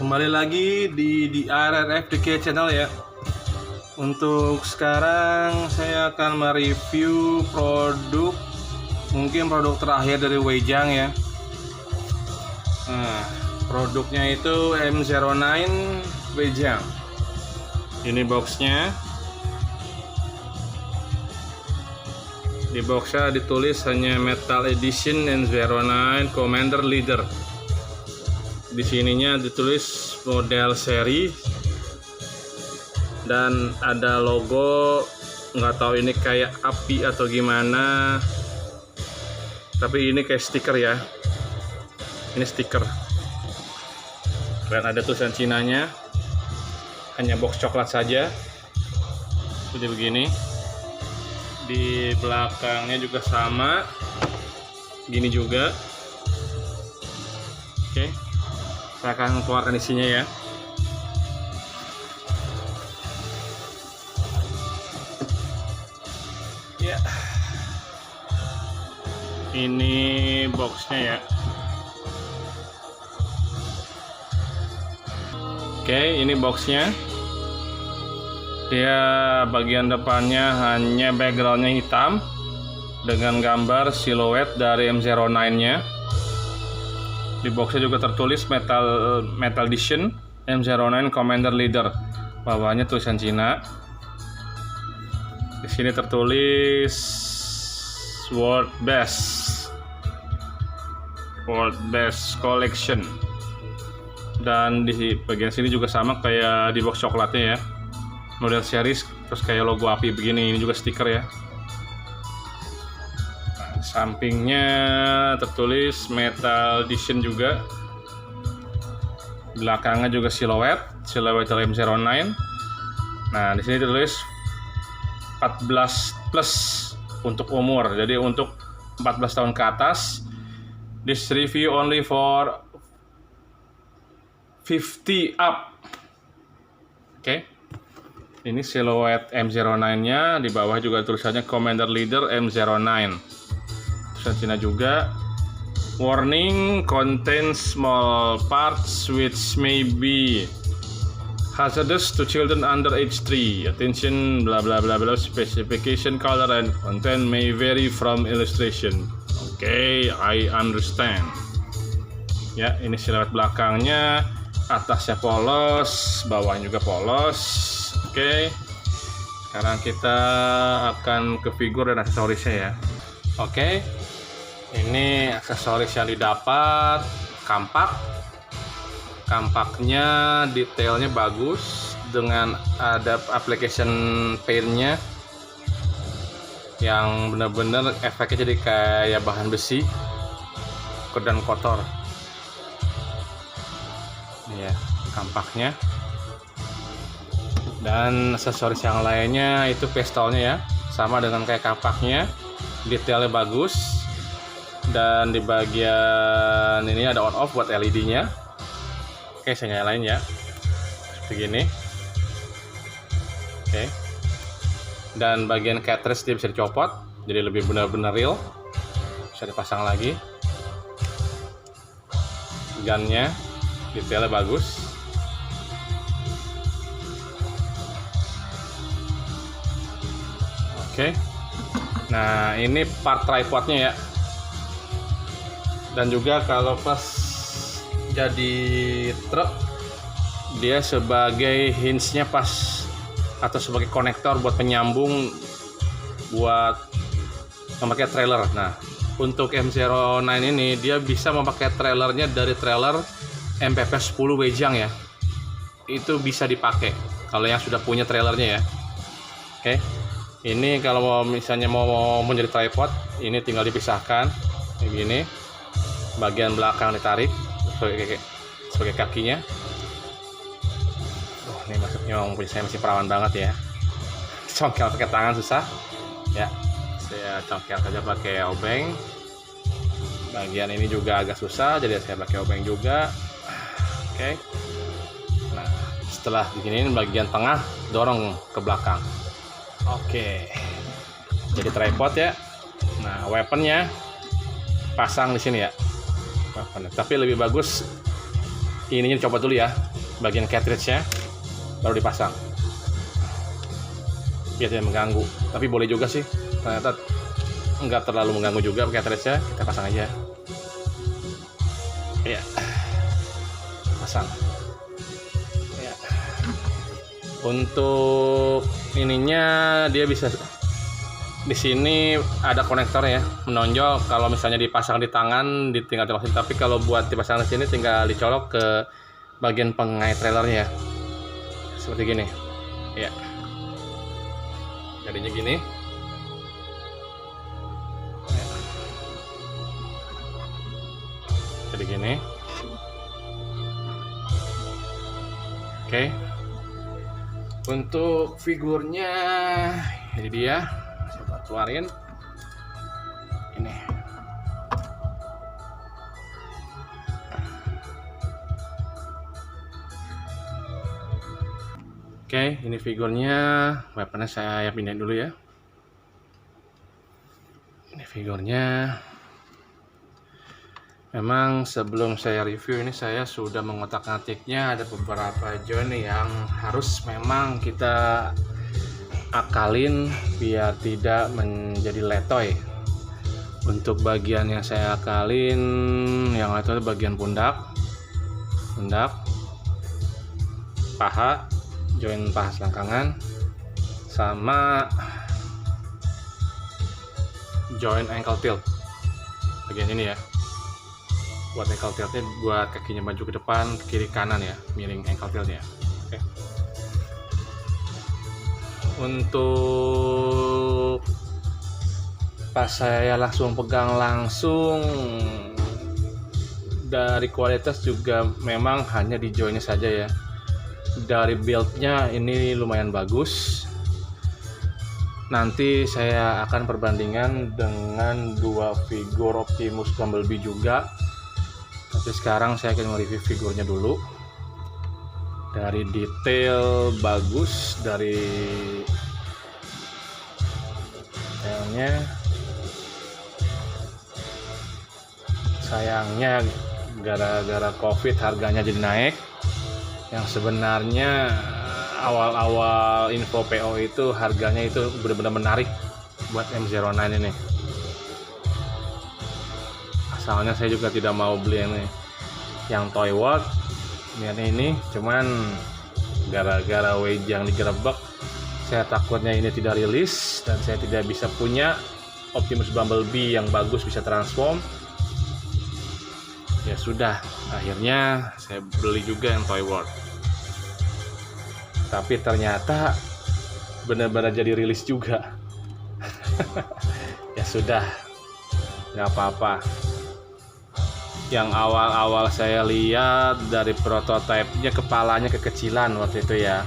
Kembali lagi di RRF DK Channel ya. Untuk sekarang saya akan mereview mungkin produk terakhir dari Weijang ya. Nah, produknya itu M09 Weijang. Ini boxnya. Di boxnya ditulis hanya Metal Edition M09 Commander Leader. Di sininya ditulis model seri dan ada logo, nggak tahu ini kayak api atau gimana, tapi ini kayak stiker ya, ini stiker dan ada tulisan Cinanya, hanya box coklat saja. Jadi begini, di belakangnya juga sama gini juga. Oke, saya akan keluarkan isinya ya. Ya, ini boxnya ya. Oke, ini boxnya. Dia bagian depannya hanya backgroundnya hitam dengan gambar siluet dari M09-nya. Di boxnya juga tertulis Metal Edition M09 Commander Leader. Bawahnya tulisan Cina. Di sini tertulis World Best Collection. Dan di bagian sini juga sama kayak di box coklatnya ya. Model series terus kayak logo api begini. Ini juga stiker ya. Sampingnya tertulis Metal Edition juga. Belakangnya juga siluet dari M09. Nah, di sini tertulis 14 plus untuk umur. Jadi untuk 14 tahun ke atas. This review only for 50 up. Oke. Ini siluet M09-nya, di bawah juga tulisannya Commander Leader M09. Tulisan Cina juga. Warning, contains small parts which may be hazardous to children under age 3. Attention, bla bla bla bla. Specification, color, and content may vary from illustration. Okay, I understand. Ya, ini siluet belakangnya. Atasnya polos, bawahnya juga polos. Oke. Sekarang kita akan ke figur dan aksesorisnya ya. Oke. Ini aksesoris yang didapat, kampaknya detailnya bagus dengan ada application paint-nya yang benar-benar efeknya jadi kayak bahan besi dan kotor. Ini ya kampaknya. Dan aksesoris yang lainnya itu pistolnya ya, sama dengan kayak kampaknya, detailnya bagus. Dan di bagian ini ada on off buat LED-nya. Oke, saya nyalain ya. Begini. Oke. Dan bagian cartridge dia bisa dicopot, jadi lebih benar-benar real. Bisa dipasang lagi. Gunnya detailnya bagus. Oke. Nah, ini part tripodnya ya. Dan juga kalau pas jadi truk, dia sebagai hinge-nya pas atau sebagai konektor buat penyambung buat memakai trailer. Nah, untuk M09 ini dia bisa memakai trailernya dari trailer MPP 10 Weijang ya. Itu bisa dipakai kalau yang sudah punya trailernya ya. Oke. Ini kalau misalnya mau menjadi tripod, ini tinggal dipisahkan kayak gini. Bagian belakang ditarik sebagai kakinya. Ini masuknya saya masih perawan banget ya. Congkel pakai tangan susah ya. Saya congkel saja pakai obeng. Bagian ini juga agak susah, jadi saya pakai obeng juga. Oke. Nah, setelah beginiin bagian tengah dorong ke belakang. Oke. Jadi tripod ya. Nah, weaponnya pasang di sini ya. Tapi lebih bagus ininya coba dulu ya, bagian cartridge-nya baru dipasang biar tidak mengganggu. Tapi boleh juga sih, ternyata nggak terlalu mengganggu juga cartridge-nya. Kita pasang aja ya, pasang ya. Untuk ininya dia bisa di sini ada konektor ya, menonjol. Kalau misalnya dipasang di tangan tinggal dimasukin, tapi kalau buat dipasang di sini tinggal dicolok ke bagian pengait trailernya seperti gini ya. Jadinya gini ya. Jadi gini. Oke. Untuk figurnya ini dia, coba keluarin ini. Oke, ini figurnya. Weaponnya saya pindahin dulu ya. Ini figurnya. Memang sebelum saya review ini saya sudah mengotak-atiknya. Ada beberapa join yang harus memang kita akalin biar tidak menjadi letoy. Untuk bagian yang saya akalin, yang itu bagian pundak, paha, join paha selangkangan, sama join ankle tilt bagian ini ya. Buat ankle tiltnya, buat kakinya maju ke depan, ke kiri kanan ya, miring ankle tiltnya. Oke. Untuk pas saya langsung pegang langsung, dari kualitas juga memang hanya di joinnya saja ya. Dari build-nya ini lumayan bagus. Nanti saya akan perbandingan dengan dua figur Optimus Bumblebee juga. Tapi sekarang saya akan mereview figurnya dulu. Dari detail bagus, dari detailnya. Sayangnya gara-gara COVID harganya jadi naik. Yang sebenarnya awal-awal info PO itu harganya itu benar-benar menarik buat M09 ini. Asalnya saya juga tidak mau beli yang Toy World ini, cuman gara-gara Wejang digerebek, saya takutnya ini tidak rilis dan saya tidak bisa punya Optimus Bumblebee yang bagus bisa transform. Ya sudah, akhirnya saya beli juga yang Toy World. Tapi ternyata benar-benar jadi rilis juga. Ya sudah, nggak apa-apa. Yang awal-awal saya lihat dari prototipenya kepalanya kekecilan waktu itu ya.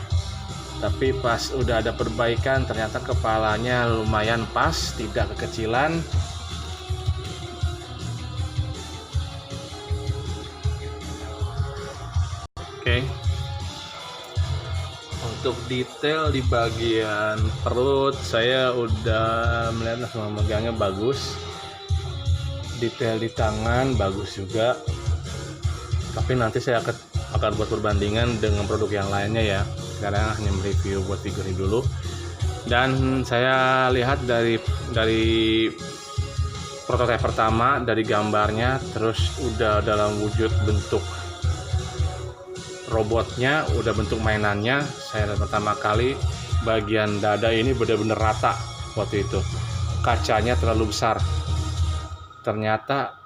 Tapi pas udah ada perbaikan ternyata kepalanya lumayan pas, tidak kekecilan. Oke. Untuk detail di bagian perut saya udah melihat sama megangnya bagus. Detail di tangan bagus juga, tapi nanti saya akan buat perbandingan dengan produk yang lainnya ya. Sekarang hanya mereview buat figur ini dulu. Dan saya lihat dari prototipe pertama, dari gambarnya, terus udah dalam wujud bentuk robotnya, udah bentuk mainannya. Saya pertama kali bagian dada ini benar-benar rata waktu itu. Kacanya terlalu besar. Ternyata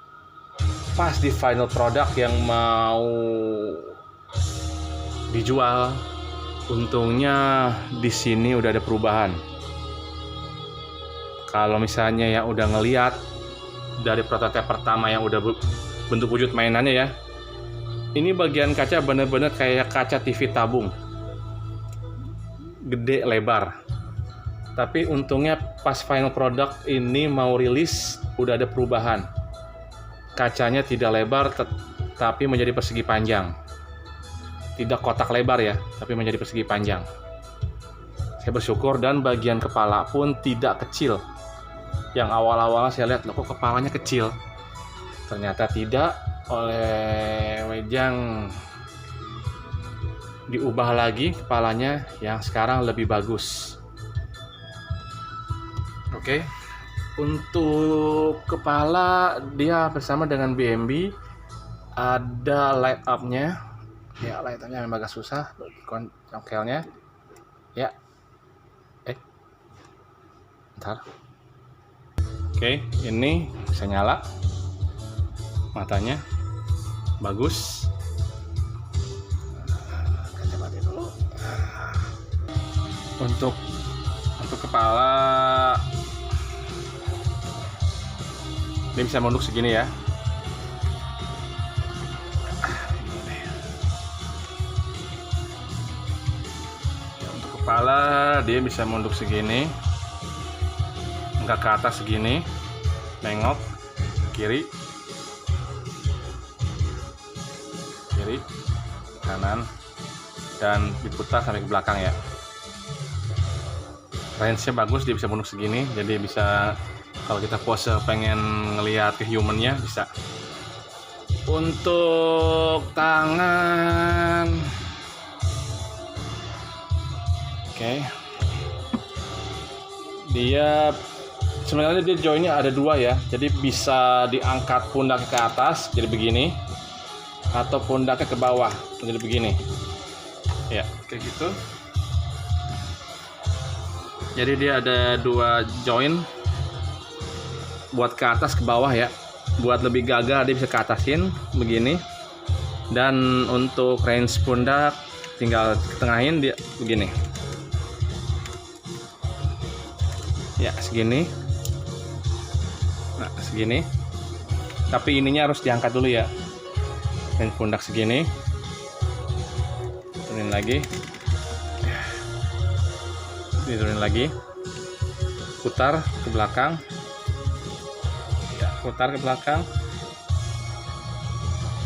pas di final product yang mau dijual, untungnya di sini udah ada perubahan. Kalau misalnya yang udah ngeliat dari prototipe pertama yang udah bentuk wujud mainannya ya, ini bagian kaca bener-bener kayak kaca TV tabung, gede lebar. Tapi untungnya pas final product ini mau rilis udah ada perubahan. Kacanya tidak lebar tapi menjadi persegi panjang. Tidak kotak lebar ya, tapi menjadi persegi panjang. Saya bersyukur, dan bagian kepala pun tidak kecil. Yang awal-awal saya lihat, loh kok kepalanya kecil. Ternyata tidak, oleh Wejang diubah lagi kepalanya yang sekarang lebih bagus. Oke. Untuk kepala dia bersama dengan BMB ada light up-nya. Ya, light up-nya memang agak susah congkelnya. Ya. Bentar. Oke, ini bisa nyala. Matanya bagus. Kita mati dulu. Untuk kepala ini bisa mundur segini ya. Untuk kepala dia bisa mundur segini, enggak ke atas segini, nengok kiri, kanan, dan diputar sampai ke belakang ya. Range-nya bagus, dia bisa mundur segini, jadi bisa kalau kita pose pengen ngelihat ke human-nya bisa. Untuk tangan, oke, dia sebenarnya dia joinnya ada dua ya, jadi bisa diangkat pundaknya ke atas jadi begini, atau pundaknya ke bawah jadi begini ya, kayak gitu. Jadi dia ada dua join buat ke atas ke bawah ya, buat lebih gagah dia bisa ke atasin begini, dan untuk range pundak tinggal tengahin dia begini ya, segini. Nah, segini, tapi ininya harus diangkat dulu ya, range pundak segini, turunin lagi, diturunin lagi, putar ke belakang ya, putar ke belakang,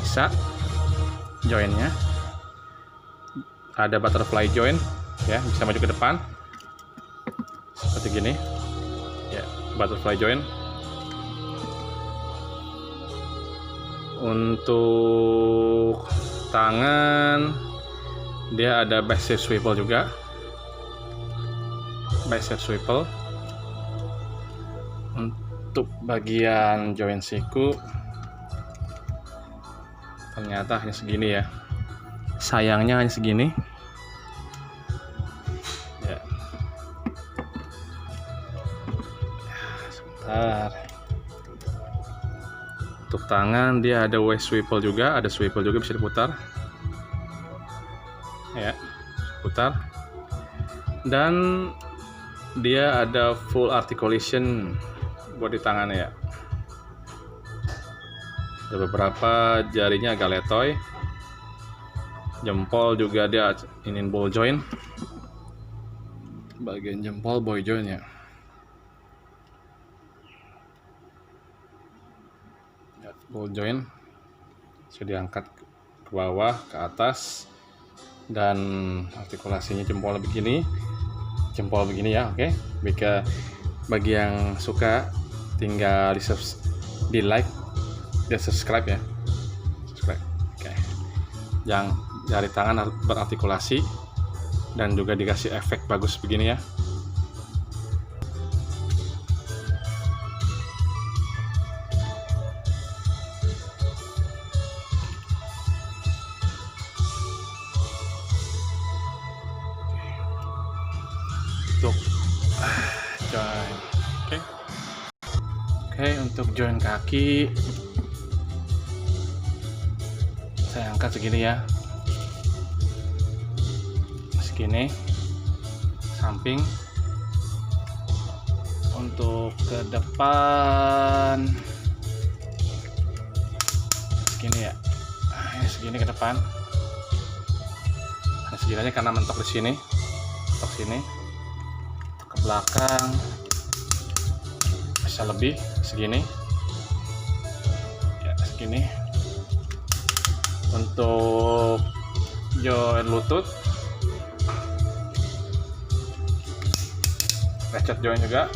bisa joinnya ada butterfly join ya, bisa maju ke depan seperti gini ya, butterfly join. Untuk tangan dia ada bicep swivel juga, bicep swivel. Untuk bagian joint siku ternyata hanya segini ya, sayangnya hanya segini ya. Sebentar. Untuk tangan dia ada waist swivel juga, ada swivel juga bisa diputar ya, putar. Dan dia ada full articulation buat di tangannya ya. Ada beberapa jarinya agak letoy, jempol juga dia inin ball joint, bagian jempol ball joint ya. Ball joint sudah diangkat ke bawah ke atas, dan artikulasinya jempol begini ya. Oke, bagi yang suka tinggal di like dan subscribe ya, oke. Yang jari tangan harus berartikulasi dan juga dikasih efek bagus begini ya. Untuk join, oke, untuk join kaki saya angkat segini ya, segini samping. Untuk ke depan segini ya, segini ke depan, segini aja karena mentok di sini, mentok sini. Ke belakang bisa lebih segini ya, segini. Untuk join lutut, lecet join juga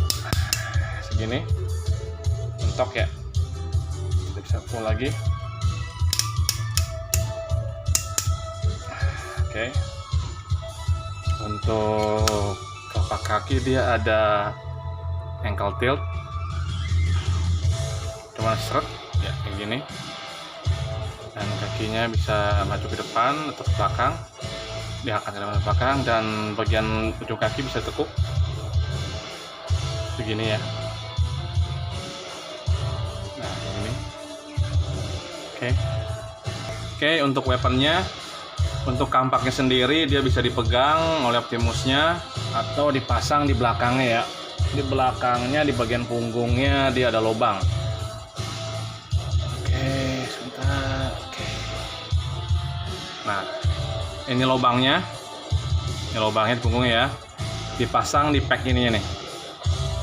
segini, mentok ya, kita bisa pull lagi. Oke, Untuk kelopak kaki dia ada ankle tilt, cuma seret ya kayak gini, dan kakinya bisa maju ke depan atau ke belakang, diangkat ke depan ke belakang, dan bagian ujung kaki bisa tekuk begini ya. Nah ini oke, untuk weaponnya, untuk kampaknya sendiri dia bisa dipegang oleh Optimusnya atau dipasang di belakangnya ya. Di belakangnya, di bagian punggungnya dia ada lubang. Sebentar. Nah, ini lubangnya. Ini lubangnya di punggungnya ya. Dipasang di pack ininya nih.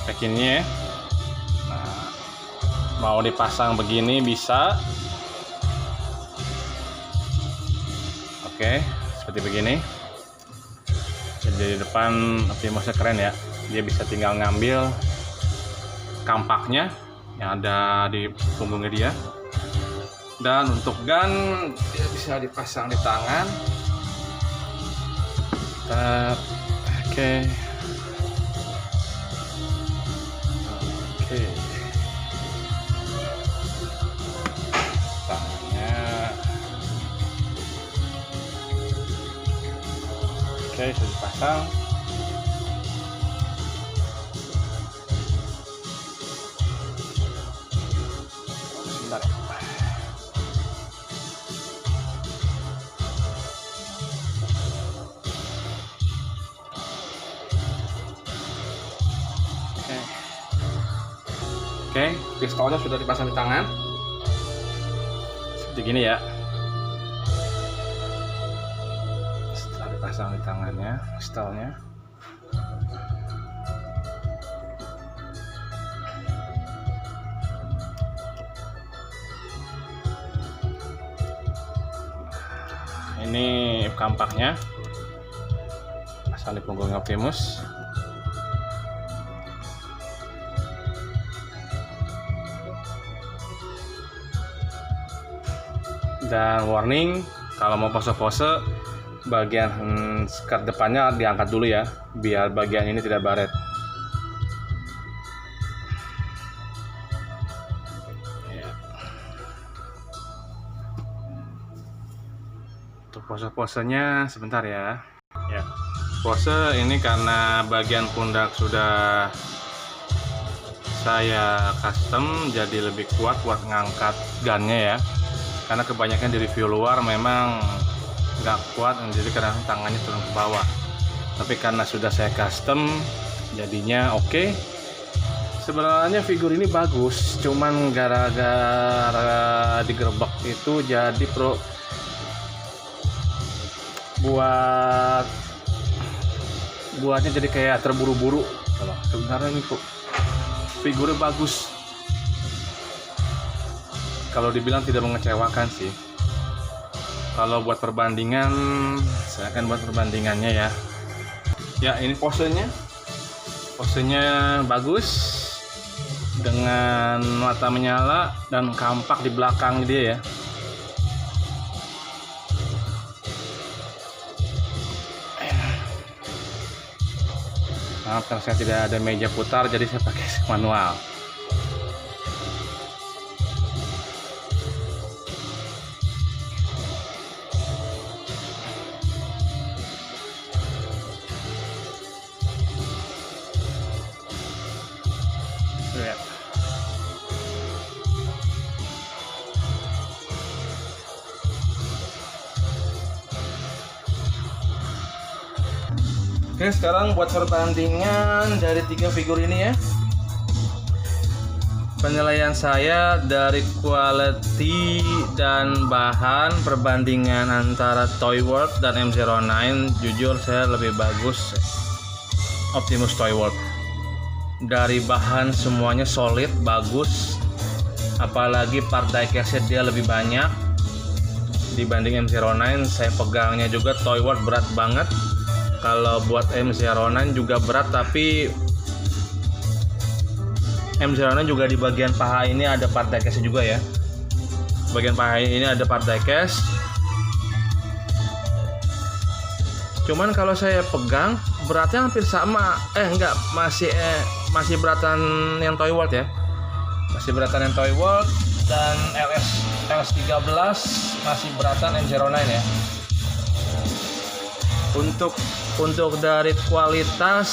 Pack ini ya. Nah, mau dipasang begini bisa. Oke, seperti begini. Jadi di depan Optimusnya keren ya. Dia bisa tinggal ngambil kampaknya yang ada di punggungnya dia. Dan untuk gun dia bisa dipasang di tangan. Oke. Tangannya. Oke, sudah dipasang. Sebentar ya. Oke, pistolnya sudah dipasang di tangan. Seperti gini ya. Setelah dipasang di tangannya, pistolnya. Ini kampaknya. Pasang di punggung Optimus. Dan warning, kalau mau pose-pose bagian skirt depannya diangkat dulu ya, biar bagian ini tidak baret. Ya. Untuk pose-posenya sebentar ya. Ya, pose ini karena bagian pundak sudah saya custom, jadi lebih kuat buat ngangkat gunnya ya. Karena kebanyakan di review luar memang nggak kuat, jadi kadang tangannya turun ke bawah. Tapi karena sudah saya custom, jadinya oke. Sebenarnya figur ini bagus, cuman gara-gara digerebek itu jadi buatnya jadi kayak terburu-buru. Sebenarnya ini kok figurnya bagus. Kalau dibilang tidak mengecewakan sih. Kalau buat perbandingan, saya akan buat perbandingannya ya. Ya, ini posenya. Posenya bagus. Dengan mata menyala dan kampak di belakang dia ya. Maaf, karena saya tidak ada meja putar, jadi saya pakai manual. Oke, sekarang buat perbandingan dari 3 figur ini ya. Penilaian saya dari quality dan bahan, perbandingan antara Toyworks dan M09, jujur saya lebih bagus Optimus Toyworks. Dari bahan semuanya solid, bagus. Apalagi part diecast dia lebih banyak dibanding M09. Saya pegangnya juga Toyworks berat banget. Kalau buat M09 juga berat, tapi M09 juga di bagian paha ini ada part diecast juga ya. Bagian paha ini ada part diecast. Cuman kalau saya pegang beratnya hampir sama. Enggak, masih beratan yang Toy World ya. Masih beratan yang Toy World, dan LS13 masih beratan M09 ya. Untuk dari kualitas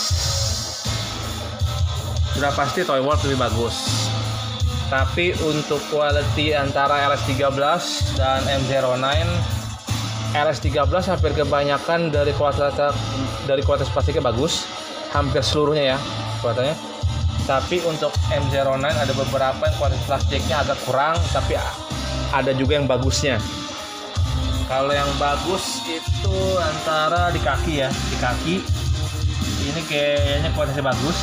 sudah pasti Toy World lebih bagus. Tapi untuk quality antara LS13 dan M09, LS13 hampir kebanyakan dari kualitas plastiknya bagus, hampir seluruhnya ya kualitasnya. Tapi untuk M09 ada beberapa yang kualitas plastiknya agak kurang, tapi ada juga yang bagusnya. Kalau yang bagus itu antara di kaki ya, di kaki ini kayaknya kualitasnya bagus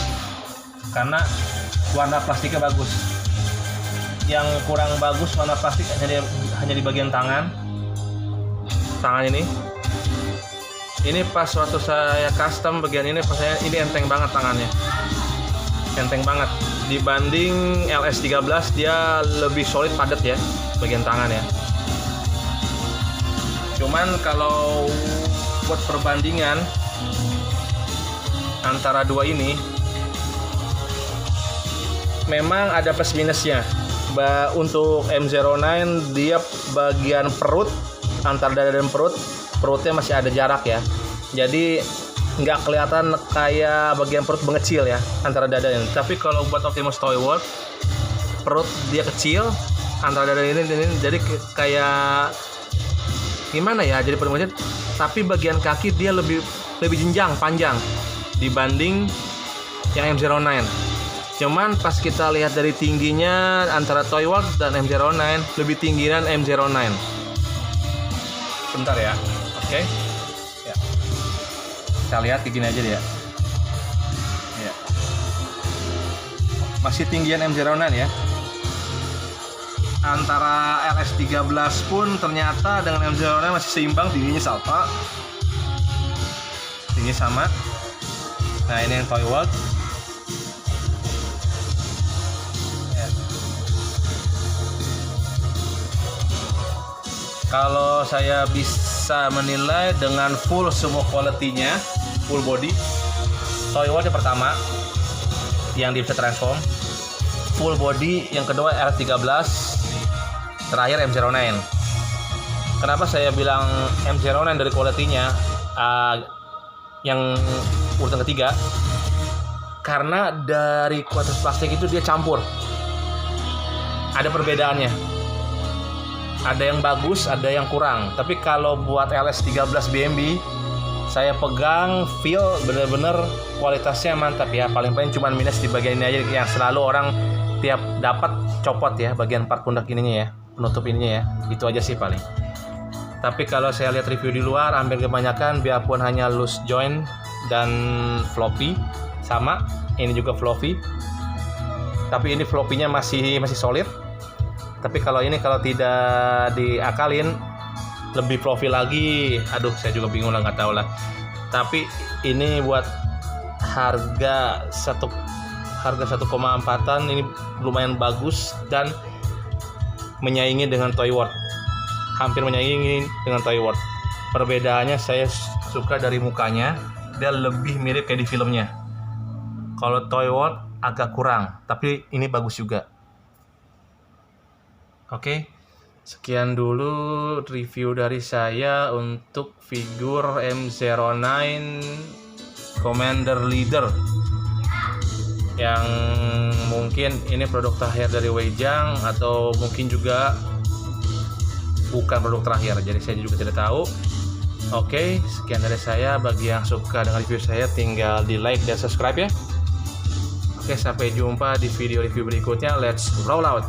karena warna plastiknya bagus. Yang kurang bagus warna plastik hanya di bagian tangan ini. Ini pas waktu saya custom bagian ini, ini enteng banget tangannya, enteng banget. Dibanding LS13 dia lebih solid, padat ya bagian tangan ya. Cuman kalau buat perbandingan antara dua ini, memang ada plus minusnya. Untuk M09 dia bagian perut, antar dada dan perutnya masih ada jarak ya. Jadi nggak kelihatan kayak bagian perut mengecil ya antara dada ini. Tapi kalau buat Optimus Toy World, perut dia kecil, antara dada ini jadi kayak gimana ya? Jadi perut kecil, tapi bagian kaki dia lebih jenjang, panjang dibanding yang M09. Cuman pas kita lihat dari tingginya antara Toy World dan M09, lebih tinggian M09. Bentar ya, oke. Ya. Kita lihat kayak gini aja deh ya. Ya. Masih tinggian M09 ya. Antara LS13 pun ternyata dengan M09 masih seimbang tingginya sama. Tinggi sama. Nah ini yang Toy World. Kalau saya bisa menilai dengan full semua quality-nya, full body, Toy World yang pertama yang dia bisa transform, full body, yang kedua LS13, terakhir M09. Kenapa saya bilang M09 dari quality-nya yang urutan ketiga? Karena dari kualitas plastik itu dia campur, ada perbedaannya. Ada yang bagus, ada yang kurang. Tapi kalau buat LS13 BMB, saya pegang feel bener-bener kualitasnya mantap ya. Paling-paling cuma minus di bagian ini aja yang selalu orang tiap dapat copot ya, bagian part pundak ininya ya, penutup ininya ya. Itu aja sih paling. Tapi kalau saya lihat review di luar, hampir kebanyakan biarpun hanya loose joint dan floppy, sama ini juga floppy. Tapi ini floppy-nya masih solid. Tapi kalau ini kalau tidak diakalin lebih profil lagi. Aduh, saya juga bingung lah, nggak tahu lah. Tapi ini buat harga 1,4-an ini lumayan bagus dan menyaingi dengan Toy World. Hampir menyaingi dengan Toy World. Perbedaannya saya suka dari mukanya, dia lebih mirip kayak di filmnya. Kalau Toy World agak kurang, tapi ini bagus juga. Oke, sekian dulu review dari saya untuk figur M09 Commander Leader, yang mungkin ini produk terakhir dari Weijang atau mungkin juga bukan produk terakhir, jadi saya juga tidak tahu. Oke, sekian dari saya. Bagi yang suka dengan review saya, tinggal di like dan subscribe ya. Oke, sampai jumpa di video review berikutnya. Let's roll out.